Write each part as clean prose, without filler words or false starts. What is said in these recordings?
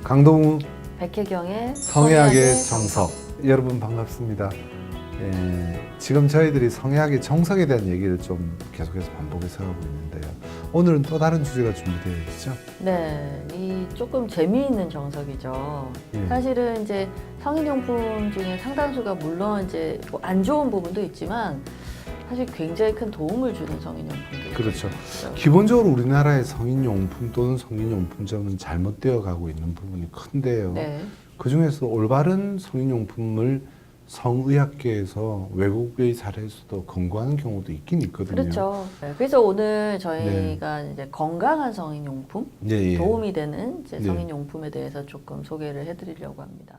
강동우 백혜경의 성의학의 정석. 여러분 반갑습니다. 지금 저희들이 성의학의 정석에 대한 얘기를 좀 계속해서 반복해서 하고 있는데요. 오늘은 또 다른 주제가 준비되어 있죠. 네, 이 조금 재미있는 정석이죠. 예. 사실은 이제 성인용품 중에 상당수가 물론 이제 뭐 안 좋은 부분도 있지만 사실 굉장히 큰 도움을 주는 성인용품들. 그렇죠. 기본적으로 우리나라의 성인용품 또는 성인용품점은 잘못되어 가고 있는 부분이 큰데요. 네. 그 중에서 올바른 성인용품을 성의학계에서 외국의 사례에서도 권고하는 경우도 있긴 있거든요. 그렇죠. 네, 그래서 오늘 저희가 이제 건강한 성인용품, 예, 예. 도움이 되는 이제 네. 성인용품에 대해서 조금 소개를 해드리려고 합니다.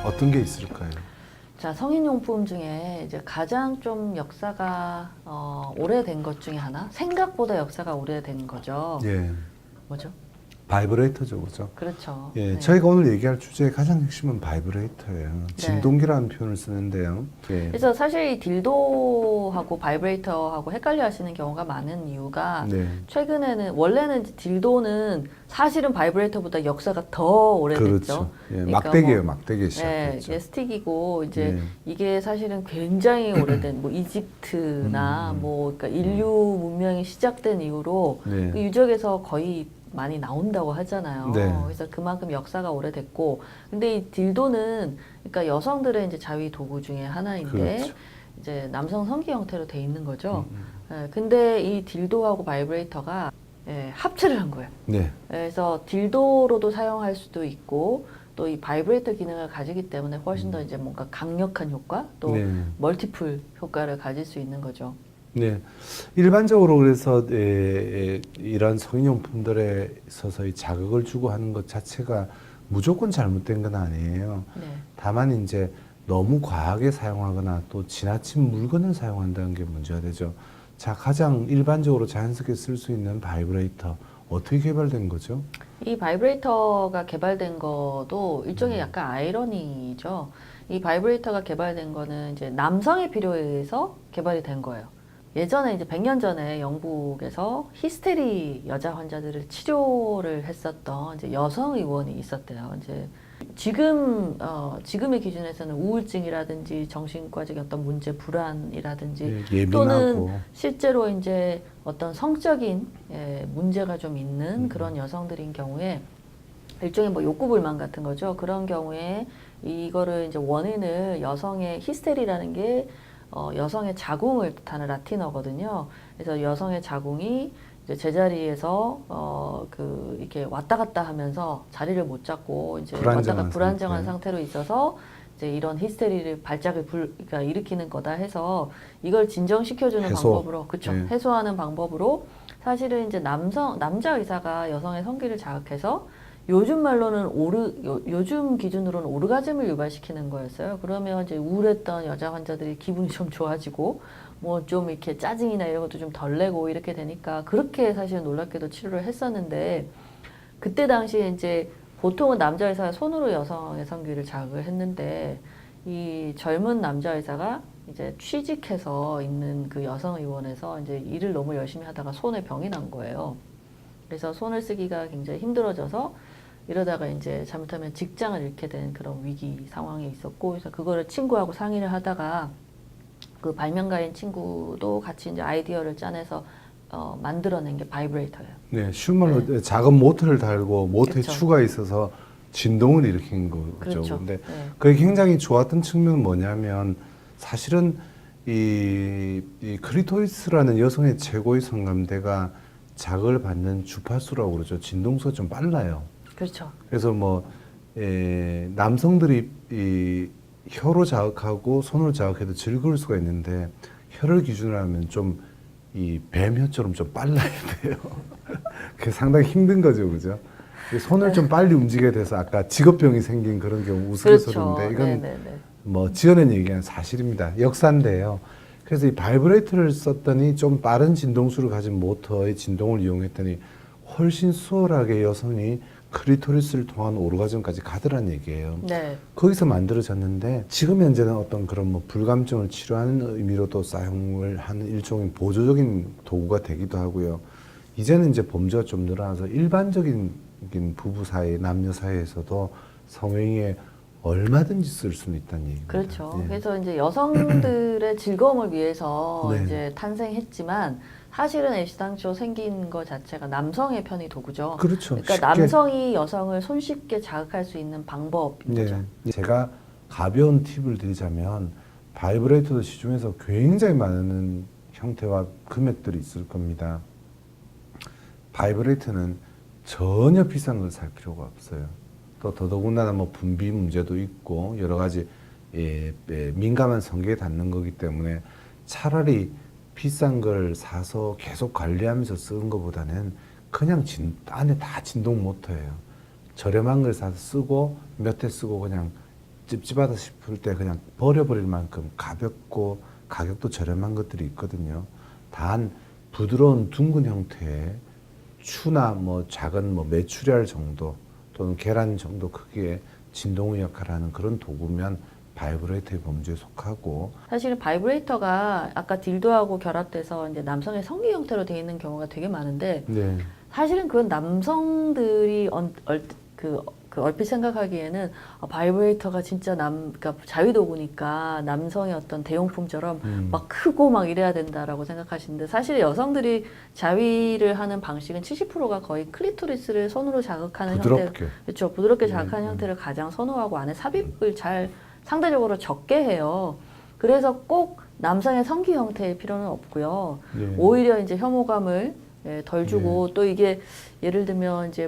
어떤 게 있을까요? 자, 성인용품 중에 이제 가장 좀 역사가 오래된 것 중에 하나, 생각보다 역사가 오래된 거죠. 예, 뭐죠? 바이브레이터죠, 그죠? 그렇죠. 예, 네. 저희가 오늘 얘기할 주제의 가장 핵심은 바이브레이터예요. 진동기라는 표현을 쓰는데요. 예. 그래서 사실 이 딜도하고 바이브레이터하고 헷갈려 하시는 경우가 많은 이유가 네. 최근에는 원래는 이제 딜도는 사실은 바이브레이터보다 역사가 더 오래됐죠. 그렇죠. 예, 그러니까 막대기예요, 뭐, 막대기 네, 시작했죠. 이게 스틱이고 이제 네. 이게 사실은 굉장히 오래된 뭐 이집트나 뭐 그러니까 인류 문명이 시작된 이후로 네. 그 유적에서 거의 많이 나온다고 하잖아요. 네. 그래서 그만큼 역사가 오래됐고, 근데 이 딜도는 그러니까 여성들의 이제 자위 도구 중에 하나인데 그렇죠. 이제 남성 성기 형태로 돼 있는 거죠. 예, 근데 이 딜도하고 바이브레이터가 합체를 한 거예요. 네. 그래서 딜도로도 사용할 수도 있고 또 이 바이브레이터 기능을 가지기 때문에 훨씬 더 이제 뭔가 강력한 효과 또 네. 멀티플 효과를 가질 수 있는 거죠. 네, 일반적으로 그래서 이런 성인용품들에 있어서의 자극을 주고 하는 것 자체가 무조건 잘못된 건 아니에요. 네. 다만 이제 너무 과하게 사용하거나 또 지나친 물건을 사용한다는 게 문제가 되죠. 자, 가장 일반적으로 자연스럽게 쓸 수 있는 바이브레이터 어떻게 개발된 거죠? 이 바이브레이터가 개발된 것도 일종의 약간 아이러니죠. 이 바이브레이터가 개발된 거는 이제 남성의 필요에 의해서 개발이 된 거예요. 예전에 이제 100년 전에 영국에서 히스테리 여자 환자들을 치료를 했었던 이제 여성 의원이 있었대요. 이제 지금의 기준에서는 우울증이라든지 정신과적인 어떤 문제, 불안이라든지 예, 또는 예민하고. 실제로 이제 어떤 성적인 문제가 좀 있는 그런 여성들인 경우에 일종의 뭐 욕구불만 같은 거죠. 그런 경우에 이거를 이제 원인을 여성의 히스테리라는 게 여성의 자궁을 뜻하는 라틴어거든요. 그래서 여성의 자궁이 이제 제자리에서 이렇게 왔다 갔다 하면서 자리를 못 잡고 이제 왔다 갔다 불안정한 상태로 있어서 이제 이런 히스테리를 발작을 그러니까 일으키는 거다 해서 이걸 진정시켜주는 방법으로 그렇죠. 네. 해소하는 방법으로 사실은 이제 남자 의사가 여성의 성기를 자극해서 요즘 말로는 요즘 기준으로는 오르가즘을 유발시키는 거였어요. 그러면 이제 우울했던 여자 환자들이 기분이 좀 좋아지고 뭐 좀 이렇게 짜증이나 이런 것도 좀 덜 내고 이렇게 되니까 그렇게 사실 놀랍게도 치료를 했었는데 그때 당시에 이제 보통은 남자 의사가 손으로 여성의 성기를 자극을 했는데 이 젊은 남자 의사가 이제 취직해서 있는 그 여성 의원에서 이제 일을 너무 열심히 하다가 손에 병이 난 거예요. 그래서 손을 쓰기가 굉장히 힘들어져서 이러다가 이제 잘못하면 직장을 잃게 된 그런 위기 상황에 있었고, 그래서 그거를 친구하고 상의를 하다가 그 발명가인 친구도 같이 이제 아이디어를 짜내서 만들어낸 게 바이브레이터예요. 네, 쉬운 말로 작은 모터를 달고 모터에 그렇죠. 추가 있어서 진동을 일으킨 거죠. 그렇죠. 근데 네. 그게 굉장히 좋았던 측면은 뭐냐면 사실은 이 클리토리스라는 여성의 최고의 성감대가 자극을 받는 주파수라고 그러죠. 진동수가 좀 빨라요. 그렇죠. 그래서 뭐 남성들이 이 혀로 자극하고 손으로 자극해도 즐거울 수가 있는데 혀를 기준으로 하면 좀 이 뱀혀처럼 좀 빨라야 돼요. 그게 상당히 힘든 거죠, 그죠? 손을 좀 빨리 움직여야 돼서 아까 직업병이 생긴 그런 경우 우스갯소리인데 그렇죠. 이건 네네네. 뭐 지어낸 얘기는 사실입니다. 역사인데요. 그래서 이 바이브레이터를 썼더니 좀 빠른 진동수를 가진 모터의 진동을 이용했더니 훨씬 수월하게 여성이 클리토리스를 통한 오르가즘까지 가더란 얘기예요. 네. 거기서 만들어졌는데 지금 현재는 어떤 그런 뭐 불감증을 치료하는 의미로도 사용을 하는 일종의 보조적인 도구가 되기도 하고요. 이제는 이제 범죄가 좀 늘어나서 일반적인 부부 사이, 남녀 사이에서도 성행위에 얼마든지 쓸 수는 있다는 얘기입니다. 그렇죠. 예. 그래서 이제 여성들의 즐거움을 위해서 네. 이제 탄생했지만 사실은 애시당초 생긴 것 자체가 남성의 편의 도구죠. 그렇죠. 그러니까 쉽게. 남성이 여성을 손쉽게 자극할 수 있는 방법인 거죠. 네. 제가 가벼운 팁을 드리자면 바이브레이터도 시중에서 굉장히 많은 형태와 금액들이 있을 겁니다. 바이브레이터는 전혀 비싼 걸 살 필요가 없어요. 또 더더군다나 뭐 분비 문제도 있고 여러 가지 민감한 성격에 닿는 거기 때문에 차라리 비싼 걸 사서 계속 관리하면서 쓰는 것보다는 그냥 안에 다 진동 모터예요. 저렴한 걸 사서 쓰고 몇 회 쓰고 그냥 찝찝하다 싶을 때 그냥 버려버릴 만큼 가볍고 가격도 저렴한 것들이 있거든요. 단 부드러운 둥근 형태의 추나 뭐 작은 뭐 메추리알 정도 또는 계란 정도 크기의 진동의 역할을 하는 그런 도구면 바이브레이터의 범주에 속하고. 사실은 바이브레이터가 아까 딜도하고 결합돼서 이제 남성의 성기 형태로 되어 있는 경우가 되게 많은데 네. 사실은 그건 남성들이 얼핏 생각하기에는 바이브레이터가 진짜 그러니까 자위도구니까 남성의 어떤 대용품처럼 막 크고 막 이래야 된다라고 생각하시는데 사실 여성들이 자위를 하는 방식은 70%가 거의 클리토리스를 손으로 자극하는 부드럽게. 그렇죠. 부드럽게 자극하는 형태를 가장 선호하고 안에 삽입을 상대적으로 적게 해요. 그래서 꼭 남성의 성기 형태일 필요는 없고요. 네. 오히려 이제 혐오감을 덜 주고 또 이게 예를 들면 이제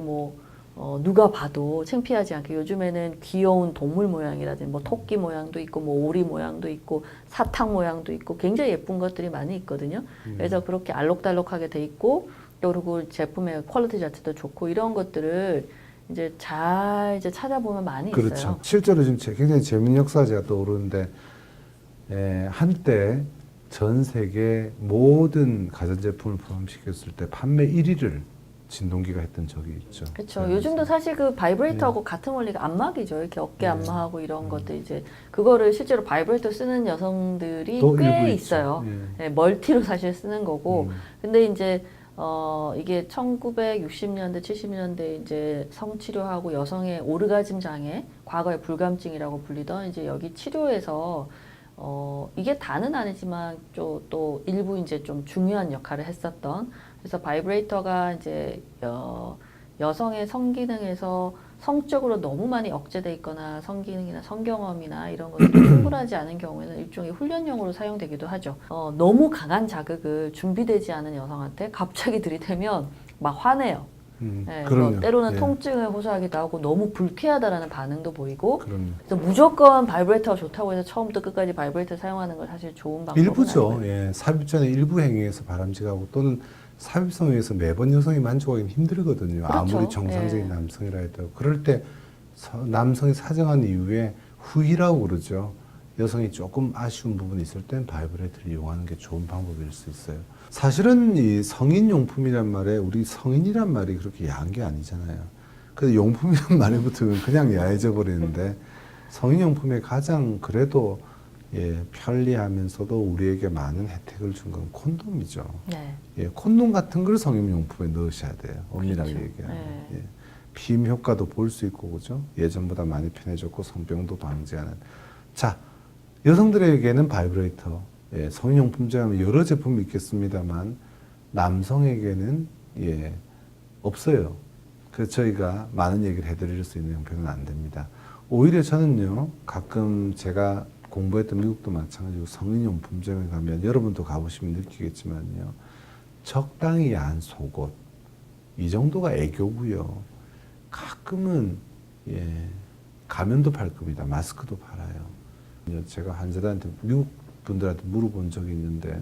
누가 봐도 창피하지 않게 요즘에는 귀여운 동물 모양이라든지 뭐 토끼 모양도 있고 뭐 오리 모양도 있고 사탕 모양도 있고 굉장히 예쁜 것들이 많이 있거든요. 그래서 그렇게 알록달록하게 돼 있고 또 그리고 제품의 퀄리티 자체도 좋고 이런 것들을 이제 잘 찾아보면 많이 그렇죠. 있어요. 실제로 지금 굉장히 재미있는 역사가 제가 떠오르는데 한때 전 세계 모든 가전제품을 포함시켰을 때 판매 1위를 진동기가 했던 적이 있죠. 그렇죠. 요즘도 사실 그 바이브레이터하고 같은 원리가 안마기죠. 이렇게 어깨 안마하고 이런 것들 이제 그거를 실제로 바이브레이터 쓰는 여성들이 또 꽤 일부 있어요. 있죠. 네, 멀티로 사실 쓰는 거고. 근데 이제 이게 1960년대, 70년대 이제 성치료하고 여성의 오르가즘 장애, 과거의 불감증이라고 불리던 이제 여기 치료에서 이게 다는 아니지만 또 일부 이제 좀 중요한 역할을 했었던 그래서 바이브레이터가 이제 여성의 성기능에서 성적으로 너무 많이 억제돼 있거나 성기능이나 성경험이나 이런 것들이 충분하지 않은 경우에는 일종의 훈련용으로 사용되기도 하죠. 너무 강한 자극을 준비되지 않은 여성한테 갑자기 들이대면 막 화내요. 네, 그럼요. 때로는 예. 통증을 호소하기도 하고 너무 불쾌하다라는 반응도 보이고 그럼요. 그래서 무조건 바이브레이터가 좋다고 해서 처음부터 끝까지 바이브레이터 사용하는 건 사실 좋은 방법은 일부죠. 아니고요. 예, 삽입 전에 일부 행위에서 바람직하고 또는 삽입성에 의해서 매번 여성이 만족하기는 힘들거든요. 그렇죠. 아무리 정상적인 예. 남성이라 해도. 그럴 때 남성이 사정한 이후에 후기라고 그러죠. 여성이 조금 아쉬운 부분이 있을 땐 바이브레이터를 이용하는 게 좋은 방법일 수 있어요. 사실은 이 성인용품이란 말에 우리 성인이란 말이 그렇게 야한 게 아니잖아요. 그래서 용품이란 말에 붙으면 그냥 야해져 버리는데 성인용품의 가장 그래도 편리하면서도 우리에게 많은 혜택을 준 건 콘돔이죠. 네. 콘돔 같은 걸 성인용품에 넣으셔야 돼요. 엄밀하게 그렇죠. 얘기하면. 네. 피임 효과도 볼 수 있고, 그죠? 예전보다 많이 편해졌고, 성병도 방지하는. 자, 여성들에게는 바이브레이터, 성인용품 제하면 여러 제품이 있겠습니다만, 남성에게는, 없어요. 그래서 저희가 많은 얘기를 해드릴 수 있는 형편은 안 됩니다. 오히려 저는요, 가끔 제가 공부했던 미국도 마찬가지고 성인용품점에 가면 여러분도 가보시면 느끼겠지만요. 적당히 야한 속옷, 이 정도가 애교고요. 가끔은 가면도 팔 겁니다. 마스크도 팔아요. 제가 환자들한테 미국 분들한테 물어본 적이 있는데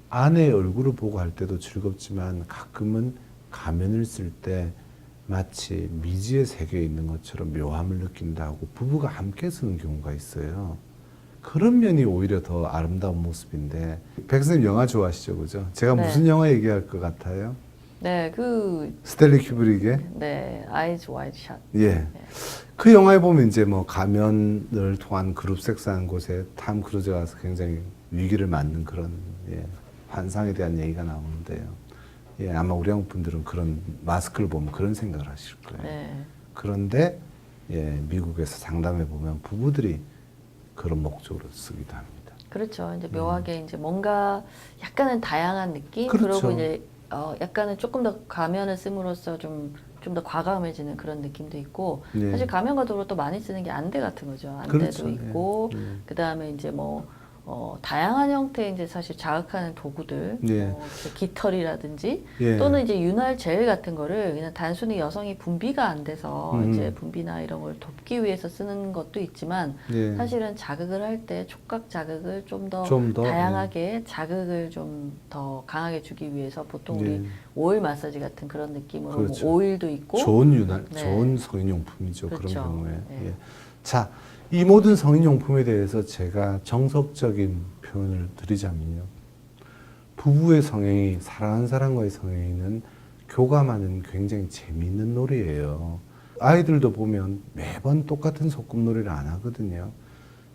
아내의 얼굴을 보고 할 때도 즐겁지만 가끔은 가면을 쓸 때 마치 미지의 세계에 있는 것처럼 묘함을 느낀다고 부부가 함께 쓰는 경우가 있어요. 그런 면이 오히려 더 아름다운 모습인데 백 선생님 영화 좋아하시죠, 그죠? 제가 네. 무슨 영화 얘기할 것 같아요? 네, 스탠리 큐브릭의 네, 아이즈 와이드 샷. 예. 그 영화에 보면 이제 뭐 가면을 통한 그룹 섹스하는 곳에 탐 크루즈가 가서 굉장히 위기를 맞는 그런 예, 환상에 대한 얘기가 나오는데요. 예, 아마 우리 한국 분들은 그런 마스크를 보면 그런 생각을 하실 거예요. 네. 그런데 예, 미국에서 상담해 보면 부부들이 그런 목적으로 쓰기도 합니다. 그렇죠. 이제 묘하게 이제 뭔가 약간은 다양한 느낌, 그렇죠. 그리고 이제 약간은 조금 더 가면을 씀으로써 좀 더 과감해지는 그런 느낌도 있고, 예. 사실 가면과 도로 또 많이 쓰는 게 안대 같은 거죠. 안대도 그렇죠. 있고, 예. 그 다음에 이제 뭐 다양한 형태의 이제 사실 자극하는 도구들, 예. 깃털이라든지 예. 또는 이제 윤활 젤 같은 거를 그냥 단순히 여성이 분비가 안 돼서 이제 분비나 이런 걸 돕기 위해서 쓰는 것도 있지만 예. 사실은 자극을 할 때 촉각 자극을 좀 더 좀 더, 다양하게 자극을 좀 더 강하게 주기 위해서 보통 예. 우리 오일 마사지 같은 그런 느낌으로 그렇죠. 뭐 오일도 있고 좋은 윤활, 네. 좋은 성인용품이죠. 그렇죠. 그런 경우에. 네. 예. 자, 이 모든 성인용품에 대해서 제가 정석적인 표현을 드리자면요. 부부의 성행위, 사랑하는 사람과의 성행위는 교감하는 굉장히 재미있는 놀이예요. 아이들도 보면 매번 똑같은 소꿉놀이를 안 하거든요.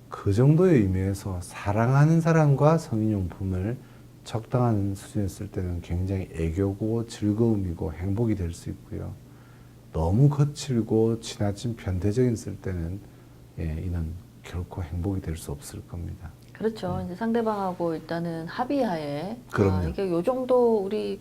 그 정도의 의미에서 사랑하는 사람과 성인용품을 적당한 수준에 쓸 때는 굉장히 애교고 즐거움이고 행복이 될 수 있고요. 너무 거칠고 지나친 변태적인 쓸 때는 예, 이는 결코 행복이 될 수 없을 겁니다. 그렇죠. 이제 상대방하고 일단은 합의하에 그럼요. 이게 요 정도 우리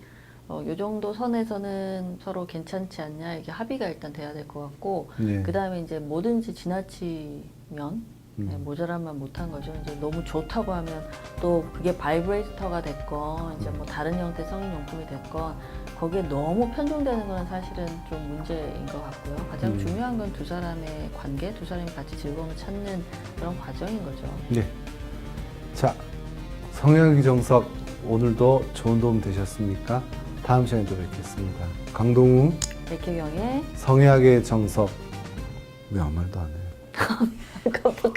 요 정도 선에서는 서로 괜찮지 않냐 이게 합의가 일단 돼야 될 것 같고 예. 그 다음에 이제 뭐든지 지나치면 네, 모자란만 못한 거죠. 이제 너무 좋다고 하면 또 그게 바이브레이터가 됐건 이제 뭐 다른 형태 성인용품이 됐건 거기에 너무 편중되는 건 사실은 좀 문제인 것 같고요. 가장 중요한 건 두 사람의 관계, 두 사람이 같이 즐거움을 찾는 그런 과정인 거죠. 네. 자, 성향의 정석 오늘도 좋은 도움 되셨습니까? 다음 시간에 또 뵙겠습니다. 강동우 백혜경의 성향의 정석 왜 아무 말도 안 해요? 깜빡